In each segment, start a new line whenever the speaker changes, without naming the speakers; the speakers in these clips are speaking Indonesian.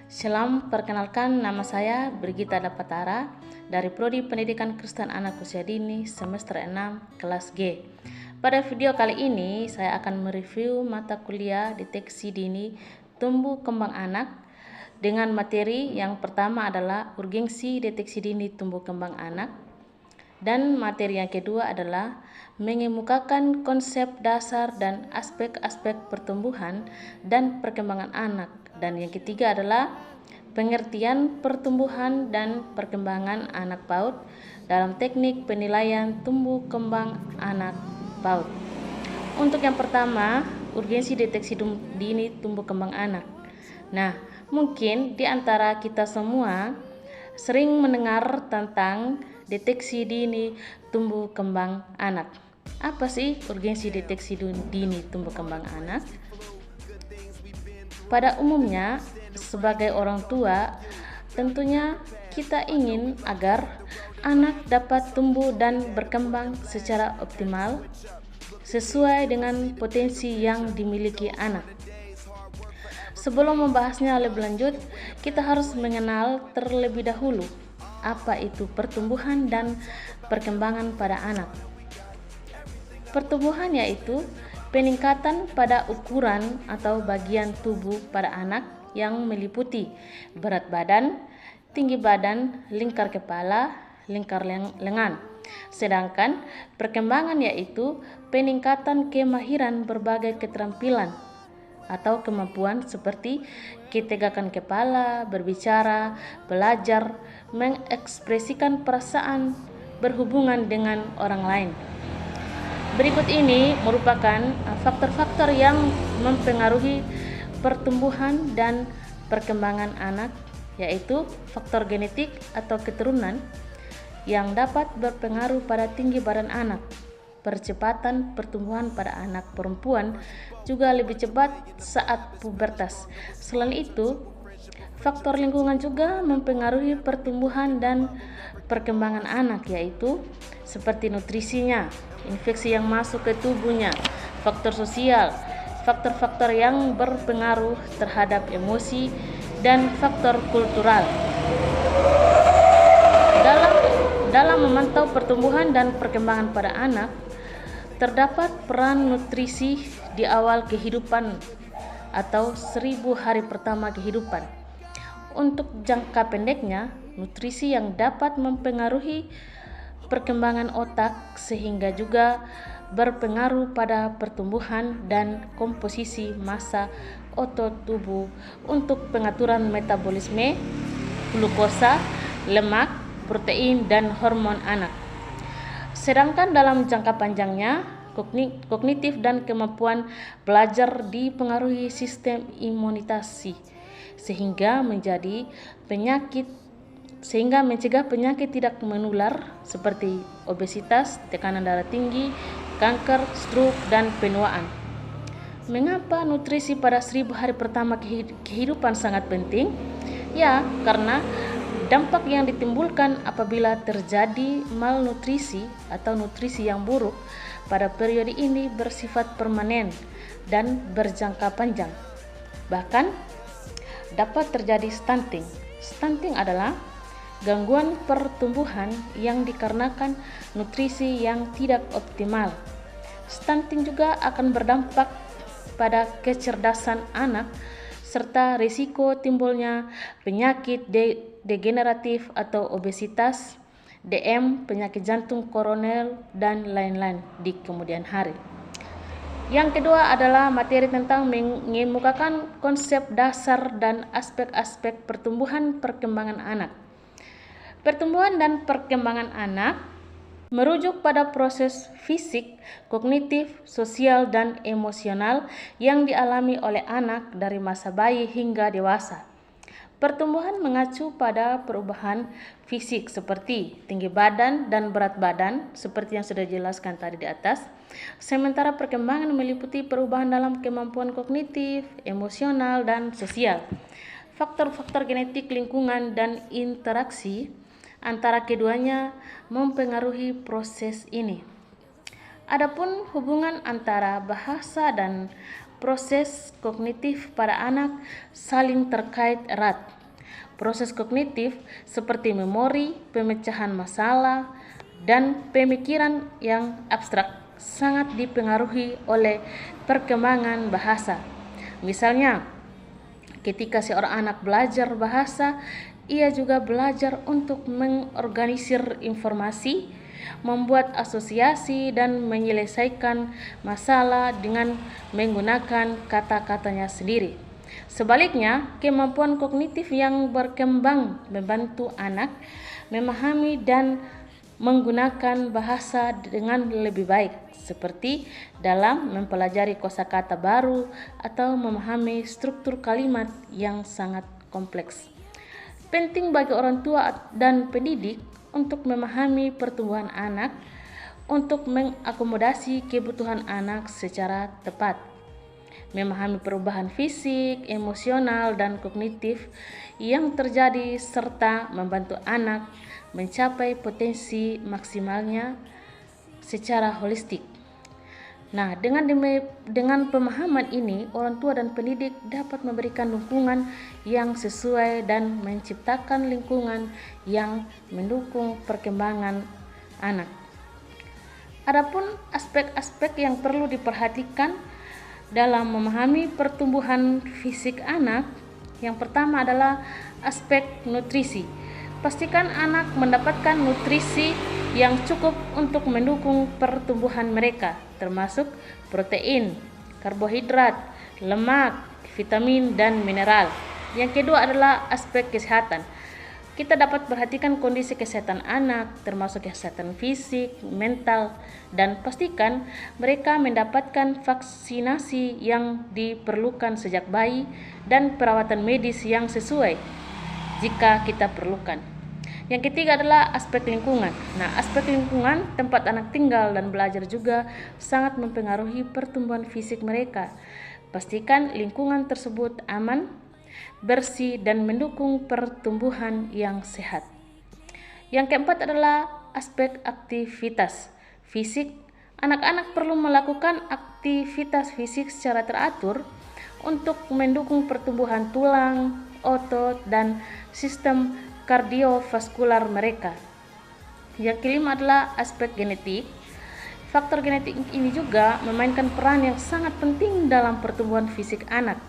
Shalom, perkenalkan nama saya Brigita Dapatara dari Prodi Pendidikan Kristen Anak Usia Dini semester 6 kelas G. Pada video kali ini saya akan mereview mata kuliah deteksi dini tumbuh kembang anak dengan materi yang pertama adalah urgensi deteksi dini tumbuh kembang anak, dan materi yang kedua adalah mengemukakan konsep dasar dan aspek-aspek pertumbuhan dan perkembangan anak. Dan yang ketiga adalah pengertian pertumbuhan dan perkembangan anak PAUD dalam teknik penilaian tumbuh kembang anak PAUD. Untuk yang pertama, urgensi deteksi dini tumbuh kembang anak. Nah, mungkin di antara kita semua sering mendengar tentang deteksi dini tumbuh kembang anak. Apa sih urgensi deteksi dini tumbuh kembang anak? Pada umumnya, sebagai orang tua, tentunya kita ingin agar anak dapat tumbuh dan berkembang secara optimal sesuai dengan potensi yang dimiliki anak. Sebelum membahasnya lebih lanjut, kita harus mengenal terlebih dahulu apa itu pertumbuhan dan perkembangan pada anak. Pertumbuhan yaitu peningkatan pada ukuran atau bagian tubuh pada anak yang meliputi berat badan, tinggi badan, lingkar kepala, lingkar lengan. Sedangkan perkembangan yaitu peningkatan kemahiran berbagai keterampilan atau kemampuan seperti ketegakan kepala, berbicara, belajar, mengekspresikan perasaan, berhubungan dengan orang lain. Berikut ini merupakan faktor-faktor yang mempengaruhi pertumbuhan dan perkembangan anak, yaitu faktor genetik atau keturunan yang dapat berpengaruh pada tinggi badan anak. Percepatan pertumbuhan pada anak perempuan juga lebih cepat saat pubertas. Selain itu, faktor lingkungan juga mempengaruhi pertumbuhan dan perkembangan anak, yaitu seperti nutrisinya, infeksi yang masuk ke tubuhnya, faktor sosial, faktor-faktor yang berpengaruh terhadap emosi, dan faktor kultural. Dalam memantau pertumbuhan dan perkembangan pada anak, terdapat peran nutrisi di awal kehidupan atau 1000 hari pertama kehidupan. Untuk jangka pendeknya, nutrisi yang dapat mempengaruhi perkembangan otak sehingga juga berpengaruh pada pertumbuhan dan komposisi massa otot tubuh untuk pengaturan metabolisme, glukosa, lemak, protein, dan hormon anak. Sedangkan dalam jangka panjangnya, kognitif dan kemampuan belajar dipengaruhi sistem imunisasi sehingga mencegah penyakit tidak menular seperti obesitas, tekanan darah tinggi, kanker, stroke, dan penuaan. Mengapa nutrisi pada 1000 hari pertama kehidupan sangat penting? Ya, karena dampak yang ditimbulkan apabila terjadi malnutrisi atau nutrisi yang buruk pada periode ini bersifat permanen dan berjangka panjang. Bahkan dapat terjadi stunting. Stunting adalah gangguan pertumbuhan yang dikarenakan nutrisi yang tidak optimal. Stunting juga akan berdampak pada kecerdasan anak serta risiko timbulnya penyakit degeneratif atau obesitas, DM, penyakit jantung koroner, dan lain-lain di kemudian hari. Yang kedua adalah materi tentang mengemukakan konsep dasar dan aspek-aspek pertumbuhan perkembangan anak. Pertumbuhan dan perkembangan anak merujuk pada proses fisik, kognitif, sosial, dan emosional yang dialami oleh anak dari masa bayi hingga dewasa. Pertumbuhan mengacu pada perubahan fisik seperti tinggi badan dan berat badan seperti yang sudah dijelaskan tadi di atas. Sementara perkembangan meliputi perubahan dalam kemampuan kognitif, emosional, dan sosial. Faktor-faktor genetik, lingkungan, dan interaksi antara keduanya mempengaruhi proses ini. Adapun hubungan antara bahasa dan proses kognitif pada anak saling terkait erat. Proses kognitif seperti memori, pemecahan masalah, dan pemikiran yang abstrak sangat dipengaruhi oleh perkembangan bahasa. Misalnya, ketika seorang anak belajar bahasa, ia juga belajar untuk mengorganisir informasi, membuat asosiasi, dan menyelesaikan masalah dengan menggunakan kata-katanya sendiri. Sebaliknya, kemampuan kognitif yang berkembang membantu anak memahami dan menggunakan bahasa dengan lebih baik, seperti dalam mempelajari kosakata baru atau memahami struktur kalimat yang sangat kompleks. Penting bagi orang tua dan pendidik untuk memahami pertumbuhan anak untuk mengakomodasi kebutuhan anak secara tepat. Memahami perubahan fisik, emosional, dan kognitif yang terjadi serta membantu anak mencapai potensi maksimalnya secara holistik. Nah, dengan pemahaman ini, orang tua dan pendidik dapat memberikan dukungan yang sesuai dan menciptakan lingkungan yang mendukung perkembangan anak. Adapun aspek-aspek yang perlu diperhatikan dalam memahami pertumbuhan fisik anak, yang pertama adalah aspek nutrisi. Pastikan anak mendapatkan nutrisi yang cukup untuk mendukung pertumbuhan mereka, termasuk protein, karbohidrat, lemak, vitamin, dan mineral. Yang kedua adalah aspek kesehatan. Kita dapat perhatikan kondisi kesehatan anak, termasuk kesehatan fisik, mental, dan pastikan mereka mendapatkan vaksinasi yang diperlukan sejak bayi dan perawatan medis yang sesuai jika kita perlukan. Yang ketiga adalah aspek lingkungan. Nah, aspek lingkungan tempat anak tinggal dan belajar juga sangat mempengaruhi pertumbuhan fisik mereka. Pastikan lingkungan tersebut aman, bersih, dan mendukung pertumbuhan yang sehat. Yang keempat adalah aspek aktivitas fisik. Anak-anak perlu melakukan aktivitas fisik secara teratur untuk mendukung pertumbuhan tulang, otot, dan sistem kardiovaskular mereka. Yang kelima adalah aspek genetik. Faktor genetik ini juga memainkan peran yang sangat penting dalam pertumbuhan fisik anak.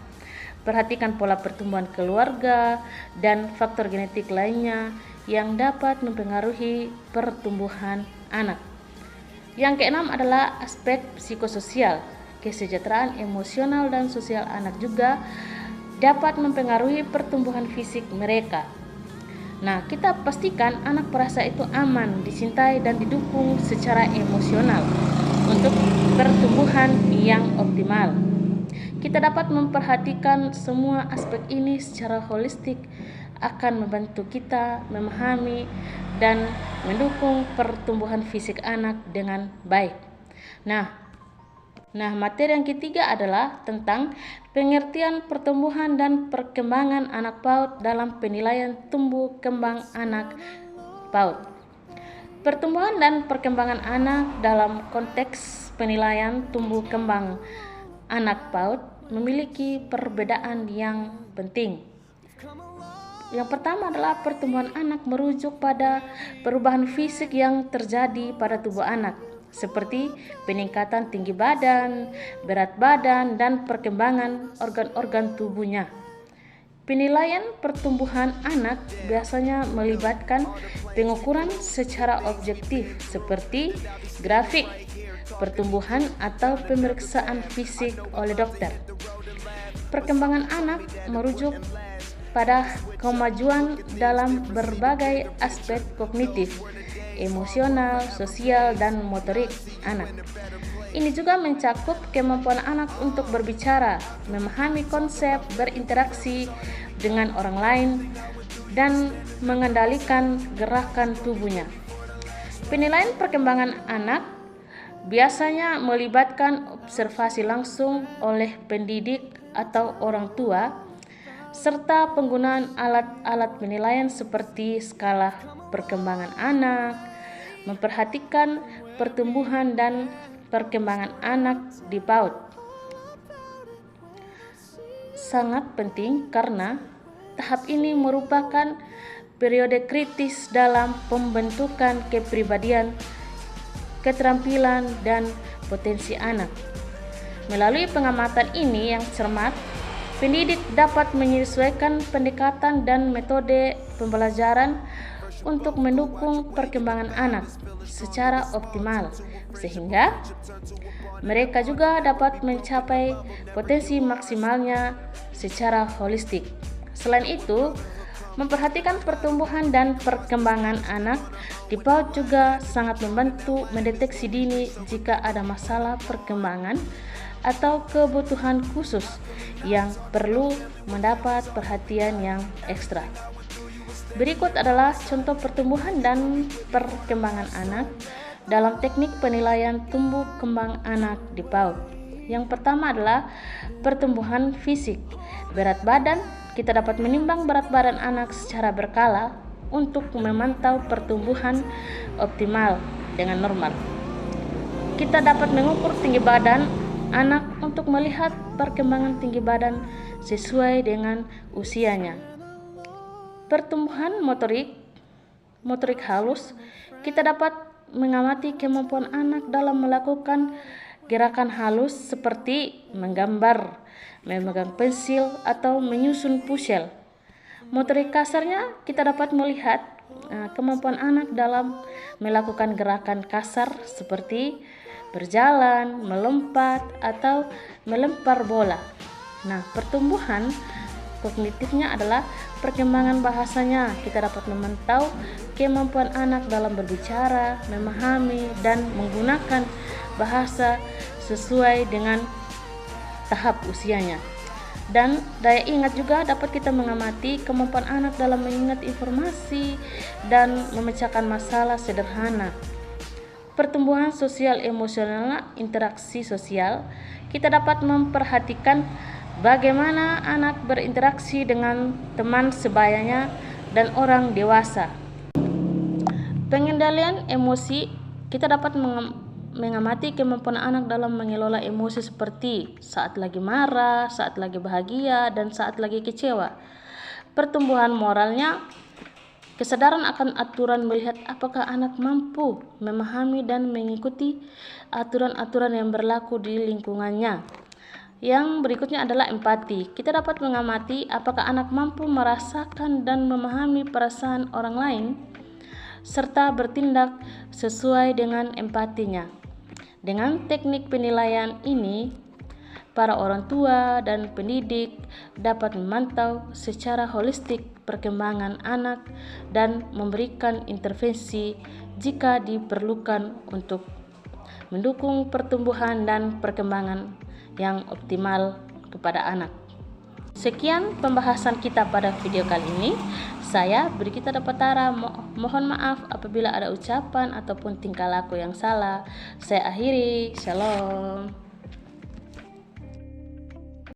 Perhatikan pola pertumbuhan keluarga dan faktor genetik lainnya yang dapat mempengaruhi pertumbuhan anak. Yang keenam adalah aspek psikososial. Kesejahteraan emosional dan sosial anak juga dapat mempengaruhi pertumbuhan fisik mereka. Nah, kita pastikan anak merasa itu aman, dicintai, dan didukung secara emosional untuk pertumbuhan yang optimal. Kita dapat memperhatikan semua aspek ini secara holistik akan membantu kita memahami dan mendukung pertumbuhan fisik anak dengan baik. Nah, materi yang ketiga adalah tentang pengertian pertumbuhan dan perkembangan anak PAUD dalam penilaian tumbuh kembang anak PAUD. Pertumbuhan dan perkembangan anak dalam konteks penilaian tumbuh kembang anak PAUD memiliki perbedaan yang penting. Yang pertama adalah pertumbuhan anak merujuk pada perubahan fisik yang terjadi pada tubuh anak, seperti peningkatan tinggi badan, berat badan, dan perkembangan organ-organ tubuhnya. Penilaian pertumbuhan anak biasanya melibatkan pengukuran secara objektif seperti grafik pertumbuhan atau pemeriksaan fisik oleh dokter. Perkembangan anak merujuk pada kemajuan dalam berbagai aspek kognitif, emosional, sosial, dan motorik anak. Ini juga mencakup kemampuan anak untuk berbicara, memahami konsep, berinteraksi dengan orang lain, dan mengendalikan gerakan tubuhnya. Penilaian perkembangan anak biasanya melibatkan observasi langsung oleh pendidik atau orang tua, serta penggunaan alat-alat penilaian seperti skala perkembangan anak, memperhatikan pertumbuhan dan perkembangan anak di PAUD. Sangat penting karena tahap ini merupakan periode kritis dalam pembentukan kepribadian, keterampilan, dan potensi anak. Melalui pengamatan ini yang cermat, pendidik dapat menyesuaikan pendekatan dan metode pembelajaran untuk mendukung perkembangan anak secara optimal, sehingga mereka juga dapat mencapai potensi maksimalnya secara holistik. Selain itu, memperhatikan pertumbuhan dan perkembangan anak di PAUD juga sangat membantu mendeteksi dini jika ada masalah perkembangan atau kebutuhan khusus yang perlu mendapat perhatian yang ekstra. Berikut adalah contoh pertumbuhan dan perkembangan anak dalam teknik penilaian tumbuh kembang anak di PAUD. Yang pertama adalah pertumbuhan fisik. Berat badan, kita dapat menimbang berat badan anak secara berkala untuk memantau pertumbuhan optimal dengan normal. Kita dapat mengukur tinggi badan anak untuk melihat perkembangan tinggi badan sesuai dengan usianya. Pertumbuhan motorik halus, kita dapat mengamati kemampuan anak dalam melakukan gerakan halus seperti menggambar, memegang pensil, atau menyusun puzzle. Motorik kasarnya, kita dapat melihat kemampuan anak dalam melakukan gerakan kasar seperti berjalan, melompat, atau melempar bola. Nah, pertumbuhan kognitifnya adalah perkembangan bahasanya. Kita dapat memantau kemampuan anak dalam berbicara, memahami, dan menggunakan bahasa sesuai dengan tahap usianya. Dan daya ingat juga dapat kita mengamati kemampuan anak dalam mengingat informasi dan memecahkan masalah sederhana. Pertumbuhan sosial emosional, interaksi sosial, kita dapat memperhatikan bagaimana anak berinteraksi dengan teman sebayanya dan orang dewasa. Pengendalian emosi, kita dapat mengamati kemampuan anak dalam mengelola emosi seperti saat lagi marah, saat lagi bahagia, dan saat lagi kecewa. Pertumbuhan moralnya, kesadaran akan aturan, melihat apakah anak mampu memahami dan mengikuti aturan-aturan yang berlaku di lingkungannya. Yang berikutnya adalah empati. Kita dapat mengamati apakah anak mampu merasakan dan memahami perasaan orang lain, serta bertindak sesuai dengan empatinya. Dengan teknik penilaian ini, para orang tua dan pendidik dapat memantau secara holistik perkembangan anak dan memberikan intervensi jika diperlukan untuk mendukung pertumbuhan dan perkembangan yang optimal kepada anak. Sekian pembahasan kita pada video kali ini. Saya Brigita Dapatara, mohon maaf apabila ada ucapan ataupun tingkah laku yang salah. Saya akhiri. Shalom.